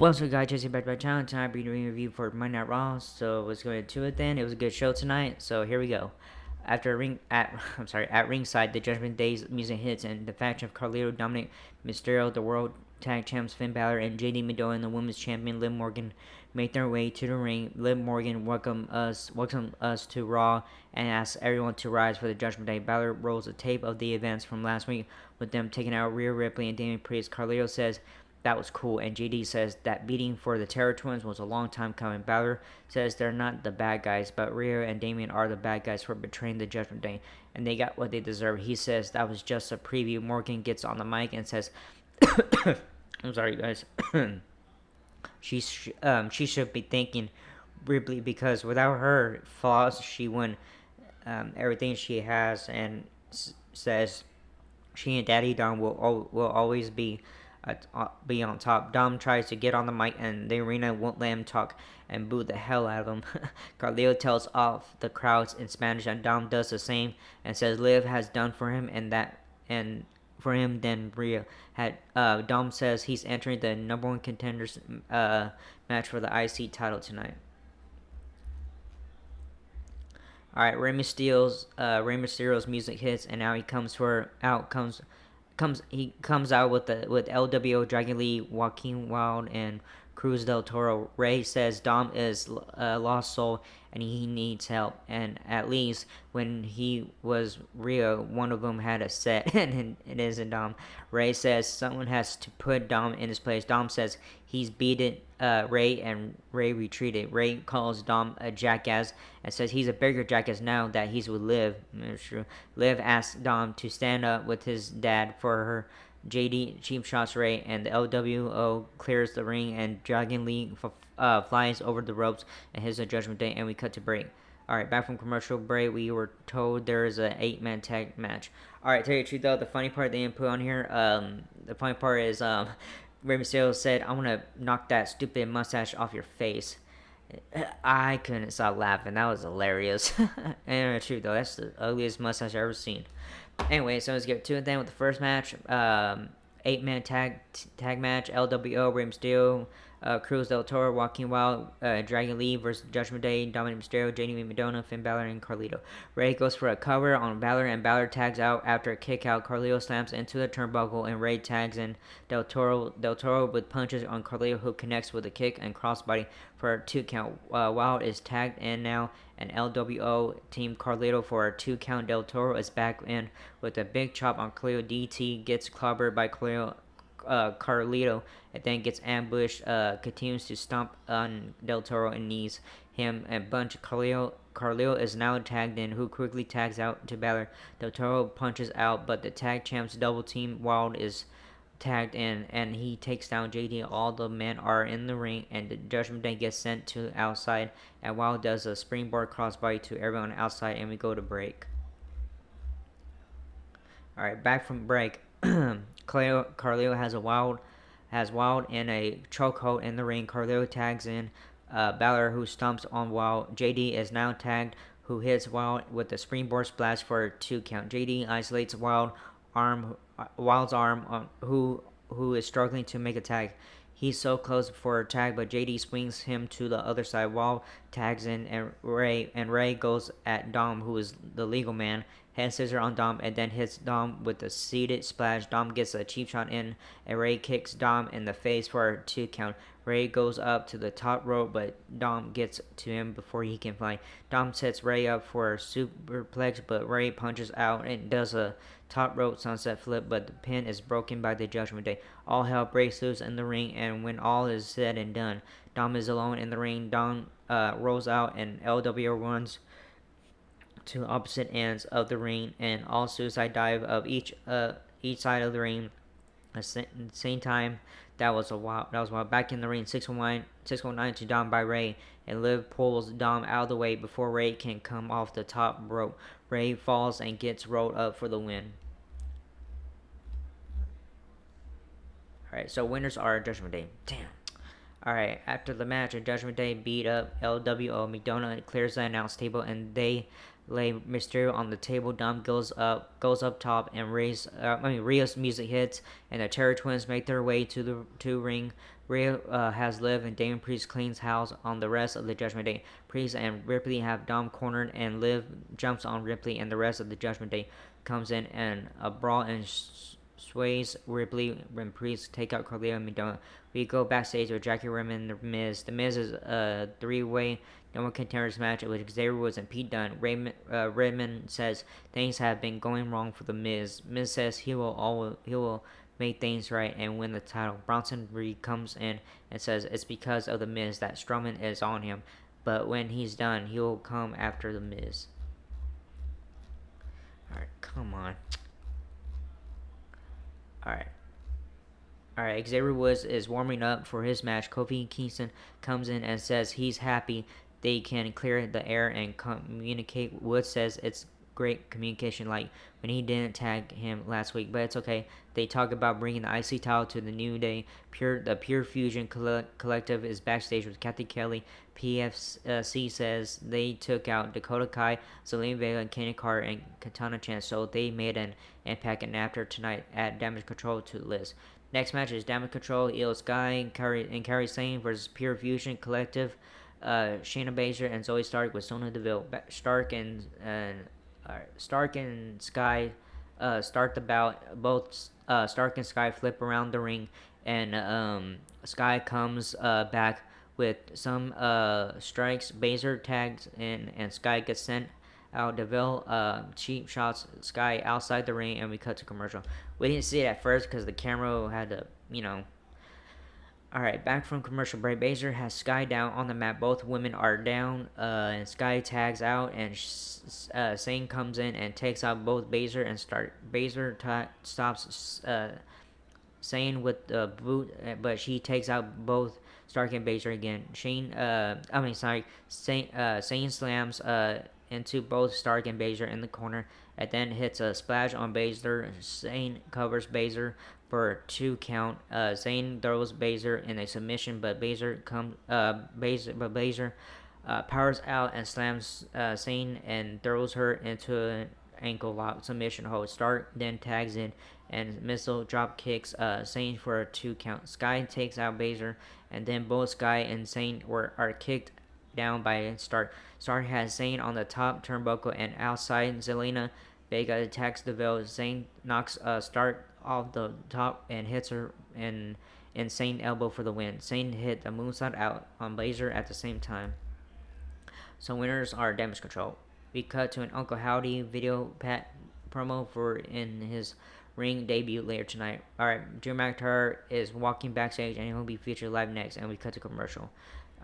What's up, guys? Jesse back to my channel. Tonight, I'll be doing a review for Monday Night Raw. So let's go into it then. It was a good show tonight. So here we go. At ringside, the Judgment Day's music hits, and the faction of Carlito, Dominic Mysterio, the World Tag Champs Finn Balor, and JD Mendoza, and the Women's Champion Liv Morgan make their way to the ring. Liv Morgan welcomes us to Raw and asks everyone to rise for the Judgment Day. Balor rolls a tape of the events from last week with them taking out Rhea Ripley and Damian Priest. Carlito says that was cool, and JD says that beating for the Terror Twins was a long time coming. Balor says they're not the bad guys, but Rhea and Damian are the bad guys for betraying the Judgment Day, and they got what they deserve. He says that was just a preview. Morgan gets on the mic and says, I'm sorry, guys. She should be thanking Ripley because without her flaws, she won everything she has, and says she and Daddy Don will always be on top. Dom tries to get on the mic, and the arena won't let him talk and boo the hell out of him. Carlito tells off the crowds in Spanish, and Dom does the same and says Liv has done for him, and for him than Rhea had. Dom says he's entering the number one contenders match for the IC title tonight. All right, Rey Mysterio's music hits, and now he comes out with LWO, Dragon Lee, Joaquin Wild, and Cruz del Toro. Rey says Dom is a lost soul and he needs help. And at least when he was Rio, one of them had a set, and it isn't Dom. Rey says someone has to put Dom in his place. Dom says he's beaten Rey, and Rey retreated. Rey calls Dom a jackass and says he's a bigger jackass now that he's with Liv. That's true. Liv asks Dom to stand up with his dad for her. JD cheap shots Rey, and the LWO clears the ring, and Dragon Lee flies over the ropes and hits a Judgment Day, and we cut to break. Alright, back from commercial break, we were told there is an 8-man tag match. Alright, tell you the truth though, the funny part they didn't put on here, the funny part is, Rey Mysterio said, I want to knock that stupid mustache off your face. I couldn't stop laughing. That was hilarious. And the truth though, that's the ugliest mustache I've ever seen. Anyway, so let's get to it then with the first match. 8-man tag match. LWO, Rey Mysterio, Cruz del Toro, Joaquin Wild, Dragon Lee versus Judgment Day, Dominic Mysterio, JD Mendoza, Finn Balor, and Carlito. Rey goes for a cover on Balor, and Balor tags out after a kick out. Carlito slams into the turnbuckle, and Rey tags in Del Toro with punches on Carlito, who connects with a kick and crossbody for a 2 count. Wild is tagged in now, and LWO team Carlito for a 2 count. Del Toro is back in with a big chop on Carlito. DT gets clobbered by Carlito, and then gets ambushed. Continues to stomp on Del Toro and knees him and bunch. Carlito is now tagged in, who quickly tags out to Balor. Del Toro punches out, but the tag champs double team. Wild is tagged in, and he takes down JD. All the men are in the ring, and the Judgment Day gets sent to outside, and Wild does a springboard crossbody to everyone outside, and we go to break. Alright, back from break. Carlito has Wild in a chokehold in the ring. Carlito tags in Balor, who stomps on Wild. JD is now tagged, who hits Wild with a springboard splash for a 2 count. JD isolates Wild's arm, who is struggling to make a tag. He's so close for a tag, but JD swings him to the other side. Wild tags in, and Rey goes at Dom, who is the legal man. Hand scissor on Dom, and then hits Dom with a seated splash. Dom gets a cheap shot in, and Rey kicks Dom in the face for a 2 count. Rey goes up to the top rope, but Dom gets to him before he can fly. Dom sets Rey up for a superplex, but Rey punches out and does a top rope sunset flip, but the pin is broken by the Judgment Day. All hell breaks loose in the ring, and when all is said and done, Dom is alone in the ring. Dom rolls out, and LWO runs to opposite ends of the ring, and all suicide dive of each side of the ring at the same time. That was wild. Back in the ring, 619 to Dom by Rey, and Liv pulls Dom out of the way before Rey can come off the top rope. Rey falls and gets rolled up for the win. Alright, so winners are Judgment Day. Damn. Alright, after the match, Judgment Day beat up LWO. McDonough clears the announce table, and they lay Mysterio on the table. Dom goes up top, and Rhea's music hits, and the Terror Twins make their way to the ring. Rhea has Liv, and Damien Priest cleans house on the rest of the Judgment Day. Priest and Ripley have Dom cornered, and Liv jumps on Ripley, and the rest of the Judgment Day comes in, and a brawl and sways Ripley when Priest take out Carlito and McDonald. We go backstage with Jackie Redmond and The Miz. The Miz is a three-way number one contenders match with Xavier Woods and Pete Dunne. Redmond says things have been going wrong for The Miz. Miz says he will make things right and win the title. Bronson Reed comes in and says it's because of The Miz that Strowman is on him, but when he's done, he will come after The Miz. Alright, come on. Alright, Xavier Woods is warming up for his match. Kofi Kingston comes in and says he's happy they can clear the air and communicate. Woods says it's great communication, like when he didn't tag him last week, but it's okay. They talk about bringing the IC title to the New Day. The Pure Fusion Collective is backstage with Kathy Kelly. PFC says they took out Dakota Kai, Zelina Vega, and Kenny Carter and Katana Chance, so they made an impact, and after tonight add Damage Control to the list. Next match is Damage Control, Io Sky, and Kairi Sane versus Pure Fusion Collective. Shayna Baszler and Zoe Stark with Sonya Deville. Stark and Sky start the bout. Both Stark and Sky flip around the ring, and Sky comes back with some strikes. Baszler tags in, and Sky gets sent out. Deville cheap shots Sky outside the ring, and we cut to commercial. We didn't see it at first because the camera had to, Alright, back from commercial break. Baszler has Sky down on the mat. Both women are down, and Sky tags out, and Sane comes in and takes out both Baszler and Stark. Baszler stops Sane with the boot, but she takes out both Stark and Baszler again. Sane slams into both Stark and Baszler in the corner, and then hits a splash on Baszler. Sane covers Baszler for a 2 count. Zayn throws Baszler in a submission, but Baszler powers out and slams Zayn and throws her into an ankle lock submission hold. Stark then tags in and missile drop kicks Zayn for a 2 count. Sky takes out Baszler, and then both Sky and Zayn are kicked down by Stark. Stark has Zayn on the top turnbuckle, and outside Zelina Vega attacks Deville. Zayn knocks Stark off the top and hits her an insane elbow for the win. Zayn hit the moonsault out on Baszler at the same time. So winners are Damage Control. We cut to an Uncle Howdy video promo for in his ring debut later tonight. Alright, Drew McIntyre is walking backstage and he'll be featured live next, and we cut to commercial.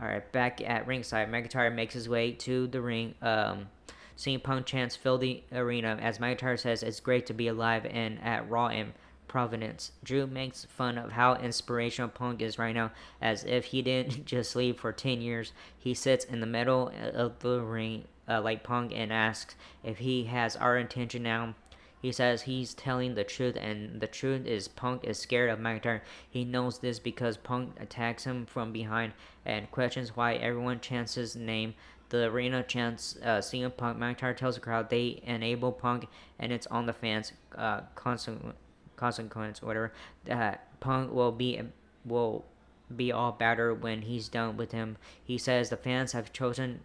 Alright, back at ringside, McIntyre makes his way to the ring. CM Punk chants fill the arena as McIntyre says it's great to be alive and at Raw in Providence. Drew makes fun of how inspirational Punk is right now, as if he didn't just leave for 10 years. He sits in the middle of the ring like Punk and asks if he has our attention now. He says he's telling the truth, and the truth is Punk is scared of McIntyre. He knows this because Punk attacks him from behind and questions why everyone chants his name. The arena chants CM Punk. McIntyre tells the crowd they enable Punk, and it's on the fans' consequence, whatever. That Punk will be all better when he's done with him. He says the fans have chosen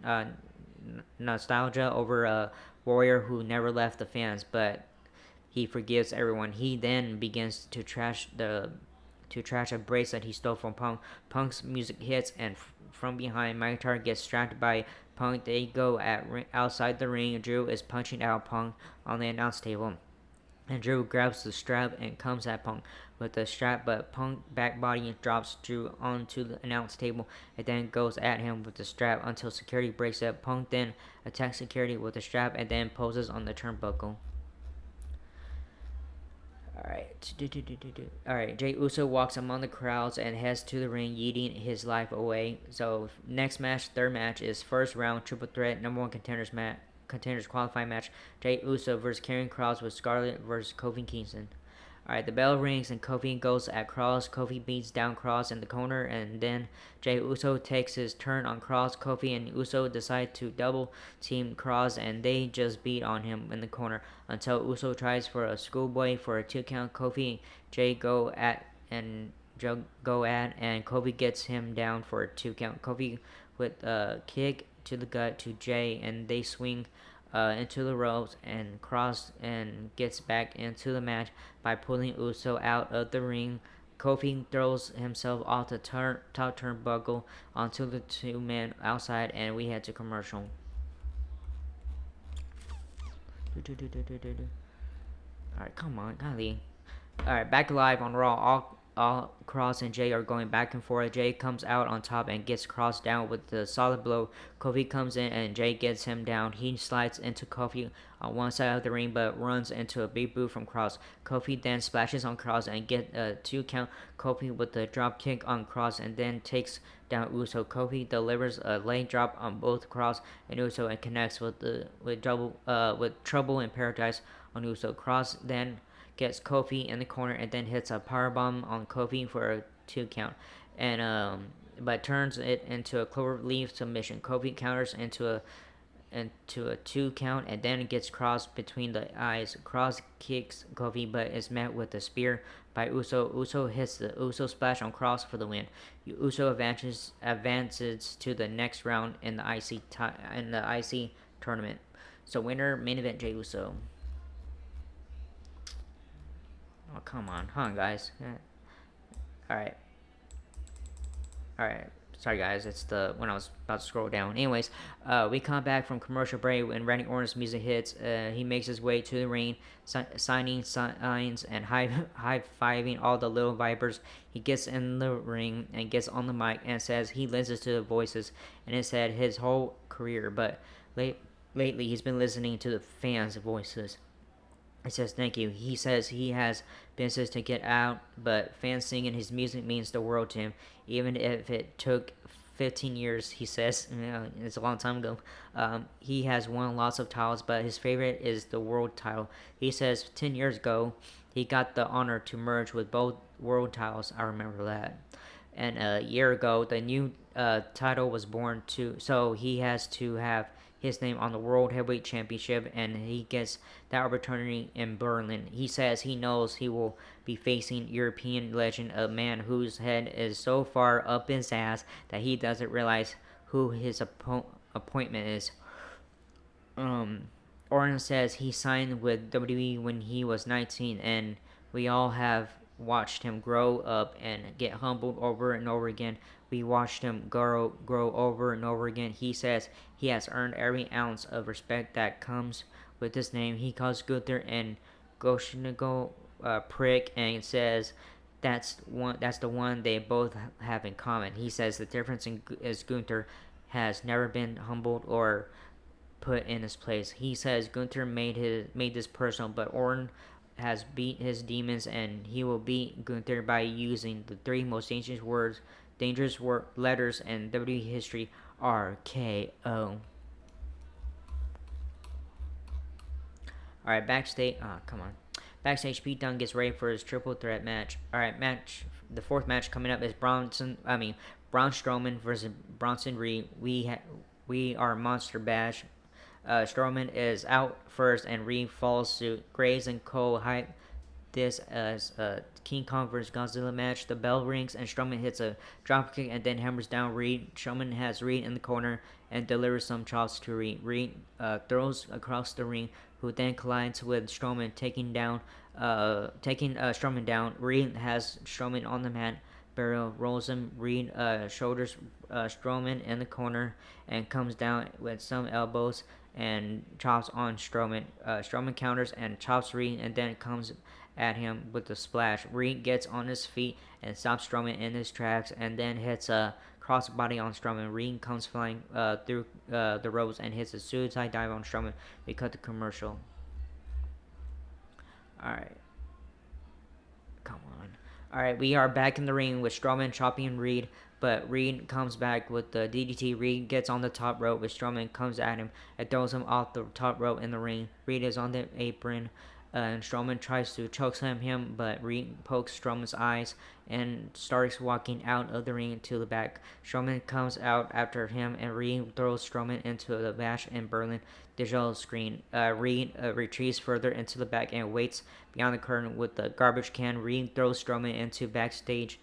nostalgia over a warrior who never left the fans, but he forgives everyone. He then begins to trash a bracelet he stole from Punk. Punk's music hits, and from behind, McIntyre gets strapped by Punk. They go outside the ring. Drew is punching out Punk on the announce table, and Drew grabs the strap and comes at Punk with the strap, but Punk back body drops Drew onto the announce table and then goes at him with the strap until security breaks up. Punk then attacks security with the strap and then poses on the turnbuckle. Alright, Jey Uso walks among the crowds and heads to the ring, yeeting his life away. So, next match, third match, is first round triple threat number one contenders qualifying match. Jey Uso versus Karrion Kross with Scarlett versus Kofi Kingston. Alright, the bell rings and Kofi goes at Cross. Kofi beats down Cross in the corner, and then Jey Uso takes his turn on Cross. Kofi and Uso decide to double team Cross, and they just beat on him in the corner until Uso tries for a schoolboy for a 2 count. Kofi, Jey go at, and Kofi gets him down for a 2 count. Kofi with a kick to the gut to Jey, and they swing into the ropes and Cross and gets back into the match by pulling Uso out of the ring. Kofi throws himself off the top turnbuckle onto the two men outside, and we head to commercial. Alright, come on, golly. Alright, back live on Raw. All Cross and Jey are going back and forth. Jey comes out on top and gets Cross down with the solid blow. Kofi comes in and Jey gets him down. He slides into Kofi on one side of the ring but runs into a big boot from Cross. Kofi then splashes on Cross and get a 2 count. Kofi with the drop kick on Cross and then takes down Uso. Kofi delivers a leg drop on both Cross and Uso and connects with Trouble in Paradise on Uso. Cross then gets Kofi in the corner and then hits a powerbomb on Kofi for a 2 count, and but turns it into a cloverleaf submission. Kofi counters into a 2 count and then gets Cross between the eyes. Cross kicks Kofi but is met with a spear by Uso. Uso hits the Uso splash on Cross for the win. Uso advances to the next round in the IC tournament. So winner main event Jey Uso. Oh, come on. Hold on, guys. Alright. Alright. Sorry, guys. It's the when I was about to scroll down. Anyways, we come back from commercial break when Randy Orton's music hits. He makes his way to the ring, signing signs and high-fiving all the little vipers. He gets in the ring and gets on the mic and says he listens to the voices, and it said his whole career, but lately he's been listening to the fans' voices. It says thank you. He says he has business to get out, but fans singing his music means the world to him, even if it took 15 years. He says, it's a long time ago. He has won lots of titles, but his favorite is the world title. He says 10 years ago he got the honor to merge with both world titles. I remember that. And a year ago the new title was born too, so he has to have his name on the World Heavyweight Championship, and he gets that opportunity in Berlin. He says he knows he will be facing European legend, a man whose head is so far up his ass that he doesn't realize who his appointment is. Orton says he signed with WWE when he was 19, and we all have watched him grow up and get humbled over and over again. We watched him grow over and over again. He says he has earned every ounce of respect that comes with his name. He calls Gunther and Goshinago prick, and says that's the one they both have in common. He says the difference is Gunther has never been humbled or put in his place. He says Gunther made this personal, but Orton has beat his demons, and he will beat Gunther by using the three most dangerous letters in WWE history: RKO. Alright, backstage. Come on. Backstage, Pete Dunne gets ready for his triple threat match. Alright, the fourth match coming up is Braun Strowman versus Bronson Reed. We are Monster Bash. Strowman is out first, and Reed follows suit. Graves and Cole hype this as a King Kong vs. Godzilla match. The bell rings, and Strowman hits a dropkick and then hammers down Reed. Strowman has Reed in the corner and delivers some chops to Reed. Reed throws across the ring, who then collides with Strowman, taking Strowman down. Reed has Strowman on the mat. Burial rolls him. Reed shoulders Strowman in the corner and comes down with some elbows and chops on Strowman. Strowman counters and chops Reed, and then comes at him with a splash. Reed gets on his feet and stops Strowman in his tracks, and then hits a crossbody on Strowman. Reed comes flying through the ropes and hits a suicide dive on Strowman. We cut the commercial. Alright. Come on. Alright, we are back in the ring with Strowman chopping Reed, but Reed comes back with the DDT. Reed gets on the top rope, but Strowman comes at him and throws him off the top rope in the ring. Reed is on the apron. and Strowman tries to chokeslam him, but Reed pokes Strowman's eyes and starts walking out of the ring to the back. Strowman comes out after him, and Reed throws Strowman into the Bash and Berlin digital screen. Reed retreats further into the back and waits beyond the curtain with the garbage can. Reed throws Strowman into backstage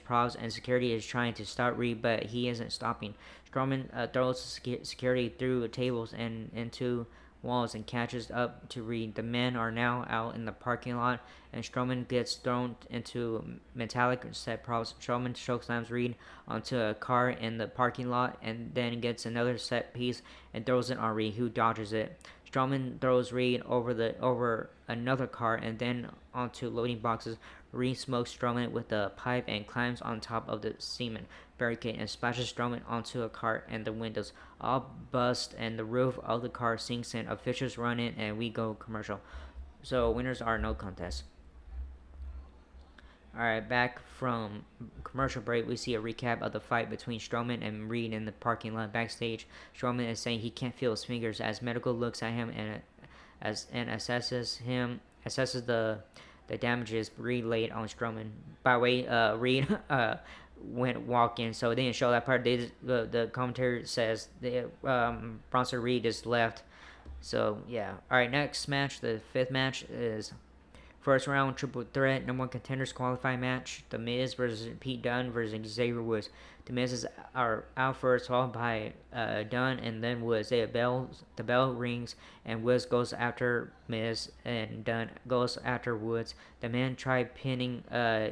props, and security is trying to stop Reed, but he isn't stopping. Strowman throws security through tables and into walls and catches up to Reed. The men are now out in the parking lot, and Strowman gets thrown into metallic set props. Strowman chokeslams Reed onto a car in the parking lot, and then gets another set piece and throws it on Reed, who dodges it. Strowman throws Reed over another car and then onto loading boxes. Reed smokes Strowman with a pipe and climbs on top of the cement barricade and splashes Strowman onto a car, and the windows all bust and the roof of the car sinks in. Officials run in and we go commercial. So winners are no contest. Alright, back from commercial break, we see a recap of the fight between Strowman and Reed in the parking lot backstage. Strowman is saying he can't feel his fingers as Medical looks at him and assesses the damages Reed laid on Strowman. By the way, Reed went walking, so they didn't show that part. The commentary says the Bronson Reed is left. So yeah. All right, next match, the fifth match is first round triple threat number one contenders qualifying match. The Miz versus Pete Dunne versus Xavier Woods. The Miz is out first, followed by Dunne and then Woods. The bell rings and Woods goes after Miz and Dunne goes after Woods. The men try pinning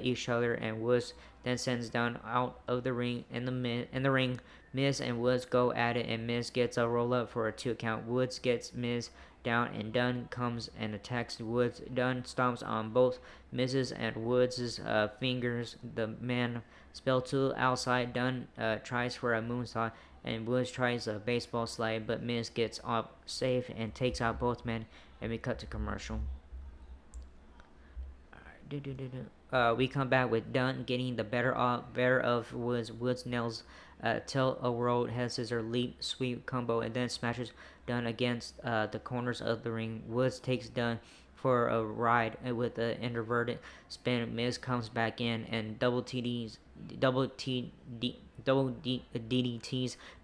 each other and Woods then sends Dunne out of the ring. In the ring, Miz and Woods go at it and Miz gets a roll up for a 2 count. Woods gets Miz down and Dunne comes and attacks Woods. Dunne stomps on both Miz's and Woods' fingers. The man spell to outside. Dunne tries for a moonsault and Woods tries a baseball slide, but Miz gets up safe and takes out both men, and we cut to commercial. We come back with Dunne getting the better of Woods. Woods nails tilt a world head scissor leap sweep combo and then smashes Dunne against the corners of the ring. Woods takes Dunne for a ride with an inverted spin. Miz comes back in and DDTs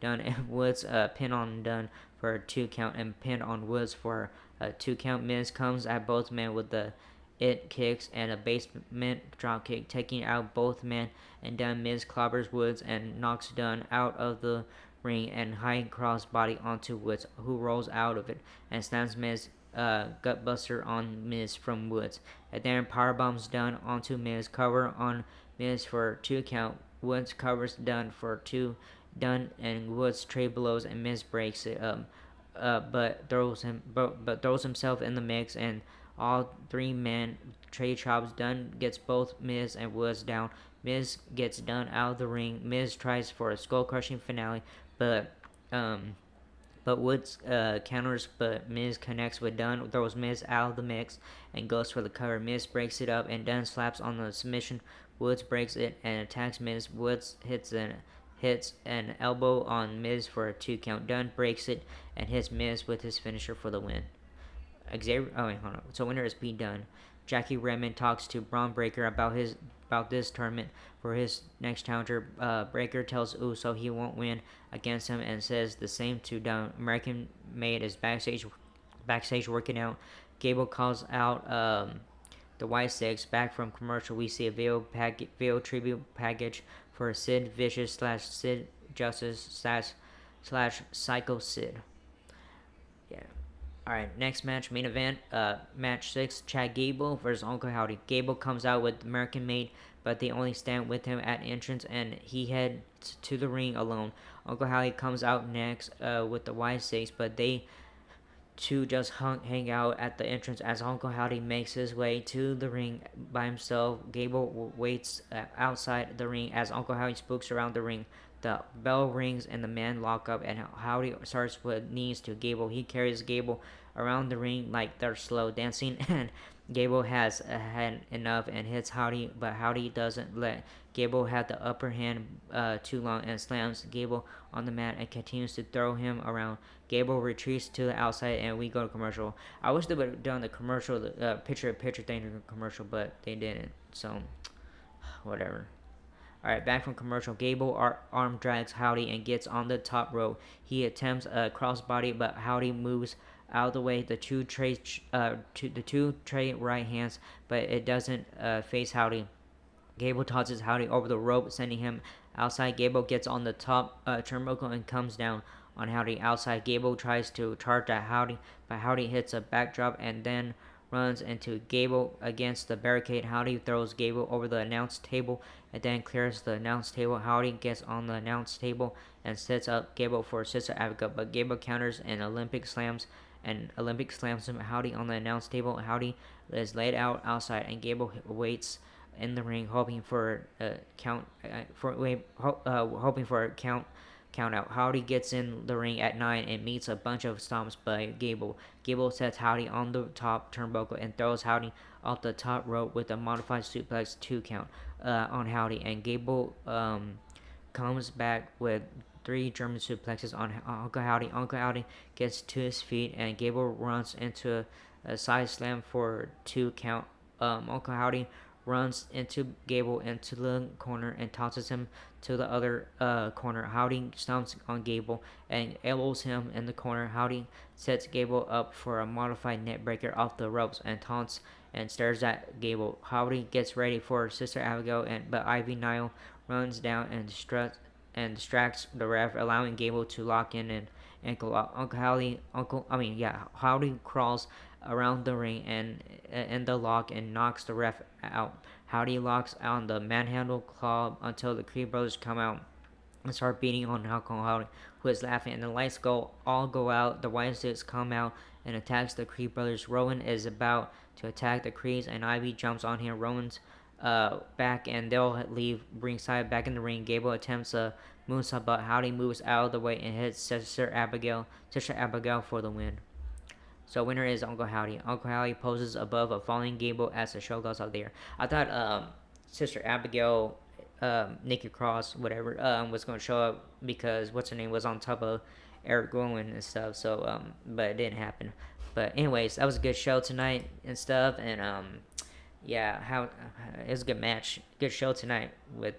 Dunne, and Woods pin on Dunne for a 2 count and pin on Woods for a 2 count. Miz comes at both men with the it kicks and a basement dropkick, taking out both men, and Dunne Miz clobbers Woods and knocks Dunne out of the ring and high cross body onto Woods, who rolls out of it and slams Miz gutbuster on Miz from Woods. And then powerbombs Dunne onto Miz, cover on Miz for 2 count. Woods covers Dunne for 2. Dunne and Woods trade blows and Miz breaks it up, but throws himself in the mix, and all 3 men trade chops. Dunne gets both Miz and Woods down. Miz gets Dunne out of the ring. Miz tries for a skull crushing finale, but Woods counters, but Miz connects with Dunne, throws Miz out of the mix, and goes for the cover. Miz breaks it up, and Dunne slaps on the submission. Woods breaks it and attacks Miz. Woods hits an elbow on Miz for a 2 count. Dunne breaks it and hits Miz with his finisher for the win. Hold on. So winner is Pete Dunne. Jackie Redmond talks to Braun Breaker about this tournament for his next challenger. Breaker tells Uso he won't win against him and says the same to Dunne. American Made is backstage working out. Gable calls out the White Six. Back from commercial, we see a video tribute package for Sid Vicious / Sid Justice / Psycho Sid. Yeah. Alright, next match, main event, match 6, Chad Gable versus Uncle Howdy. Gable comes out with American Made, but they only stand with him at entrance, and he heads to the ring alone. Uncle Howdy comes out next with the Y6, but they two just hang out at the entrance as Uncle Howdy makes his way to the ring by himself. Gable waits outside the ring as Uncle Howdy spooks around the ring. The bell rings and the men lock up, and Howdy starts with knees to Gable. He carries Gable around the ring like they're slow dancing, and Gable has had enough and hits Howdy, but Howdy doesn't let Gable have the upper hand too long and slams Gable on the mat and continues to throw him around. Gable retreats to the outside and we go to commercial. I wish they would have done the commercial, picture thing in the commercial, but they didn't. So, whatever. Alright, back from commercial. Gable arm drags Howdy and gets on the top rope. He attempts a crossbody, but Howdy moves out of the way. The two trade right hands, but it doesn't face Howdy. Gable tosses Howdy over the rope, sending him outside. Gable gets on the top turnbuckle and comes down on Howdy outside. Gable tries to charge at Howdy, but Howdy hits a backdrop and then runs into Gable against the barricade. Howdy throws Gable over the announce table and then clears the announce table. Howdy gets on the announce table and sets up Gable for Sister Abigail, but Gable counters and Olympic slams him. Howdy on the announce table. Howdy is laid out outside and Gable waits in the ring, hoping for a count out. Howdy gets in the ring at 9 and meets a bunch of stomps by Gable. Gable sets Howdy on the top turnbuckle and throws Howdy off the top rope with a modified suplex 2 count on Howdy. And Gable comes back with 3 German suplexes on Uncle Howdy. Uncle Howdy gets to his feet and Gable runs into a side slam for 2 count. Uncle Howdy runs into Gable into the corner and tosses him to the other corner. Howdy stomps on Gable and elbows him in the corner. Howdy sets Gable up for a modified net breaker off the ropes and taunts and stares at Gable. Howdy gets ready for Sister Abigail, but Ivy Nile runs down and distracts the ref, allowing Gable to lock in and ankle lock. Howdy crawls around the ring and in the lock and knocks the ref out. Howdy locks on the manhandle claw until the Creed brothers come out and start beating on Uncle Howdy, who is laughing, and the lights all go out. The White Sticks come out and attacks the Creed brothers. Rowan is about to attack the Creeds and Ivy jumps on him. Rowan's back and they'll leave ringside. Back in the ring, Gable attempts a moonsault, but Howdy moves out of the way and hits Sister Abigail for the win. So winner is Uncle Howdy. Uncle Howdy poses above a falling Gable as the show goes out there. I thought Sister Abigail, Nikki Cross, whatever, was going to show up because what's her name was on top of Eric Rowan and stuff. So but it didn't happen. But anyways, that was a good show tonight and stuff. And yeah, it was a good match, good show tonight with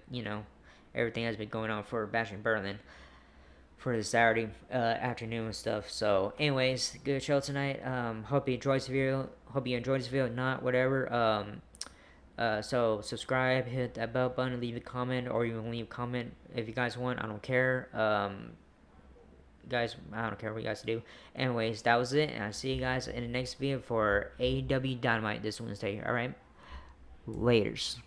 everything that's been going on for Bash in Berlin for the Saturday afternoon and stuff. So, anyways, good show tonight. Hope you enjoyed this video. If not, whatever. So subscribe, hit that bell button, leave a comment, or you can leave a comment if you guys want. I don't care. Guys, I don't care what you guys do. Anyways, that was it, and I'll see you guys in the next video for AEW Dynamite this Wednesday. All right, laters.